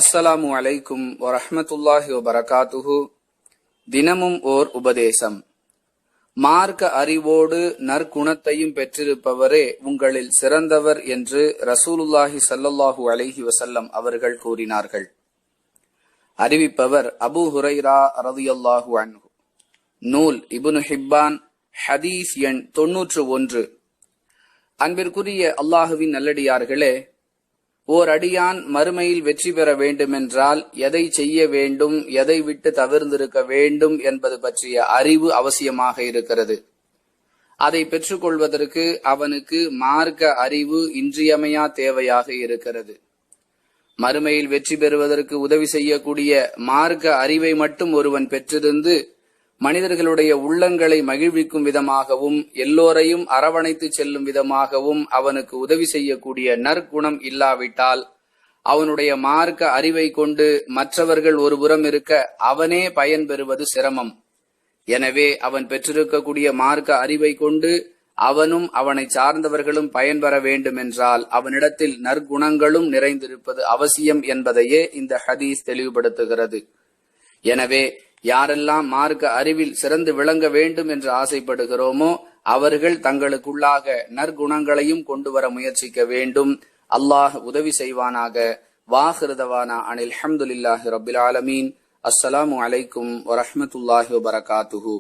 அஸ்ஸலாமு அலைக்கும் வரஹ்மத்துல்லாஹி வபரகாத்துஹு. தினமும் ஓர் உபதேசம். மார்க்க அறிவோடு நற்குணத்தையும் பெற்றிருப்பவரே உங்களில் சிறந்தவர் என்று ரசூலுல்லாஹி ஸல்லல்லாஹு அலைஹி வஸல்லம் அவர்கள் கூறினார்கள். அறிவிப்பவர் அபூ ஹுரைரா ரலியல்லாஹு அன்ஹு. நூல் இப்னு ஹிப்பான், ஹதீஸ் எண் 91. அன்பிற்குரிய அல்லாஹுவின் நல்லடியார்களே, ஓர் அடியான் மறுமையில் வெற்றி பெற வேண்டுமென்றால் எதை செய்ய வேண்டும், எதை விட்டு தவிர்ந்திருக்க வேண்டும் என்பது பற்றிய அறிவு அவசியமாக இருக்கிறது. அதை பெற்றுக்கொள்வதற்கு அவனுக்கு மார்க்க அறிவு இன்றியமையா தேவையாக இருக்கிறது. மறுமையில் வெற்றி பெறுவதற்கு உதவி செய்யக்கூடிய மார்க்க அறிவை மட்டும் ஒருவன் பெற்றிருந்து மனிதர்களுடைய உள்ளங்களை மகிழ்விக்கும் விதமாகவும் எல்லோரையும் அரவணைத்து செல்லும் விதமாகவும் அவனுக்கு உதவி செய்யக்கூடிய நற்குணம் இல்லாவிட்டால் அவனுடைய மார்க்க அறிவை கொண்டு மற்றவர்கள் ஒரு புறம் இருக்க அவனே பயன் பெறுவது சிரமம். எனவே அவன் பெற்றிருக்கக்கூடிய மார்க்க அறிவை கொண்டு அவனும் அவனை சார்ந்தவர்களும் பயன்பெற வேண்டும் என்றால் அவனிடத்தில் நற்குணங்களும் நிறைந்திருப்பது அவசியம் என்பதையே இந்த ஹதீஸ் தெளிவுபடுத்துகிறது. எனவே யாரெல்லாம் மார்க்க அறிவில் சிறந்து விளங்க வேண்டும் என்று ஆசைப்படுகிறோமோ அவர்கள் தங்களுக்குள்ளாக நற்குணங்களையும் கொண்டு வர முயற்சிக்க வேண்டும். அல்லாஹ் உதவி செய்வானாக. வாஹிருதவானா அனில் ஹம்துலில்லாஹி ரப்பில் ஆலமீன். அஸ்ஸலாமு அலைக்கும் வரஹ்மத்துல்லாஹி வபரகாத்துஹு.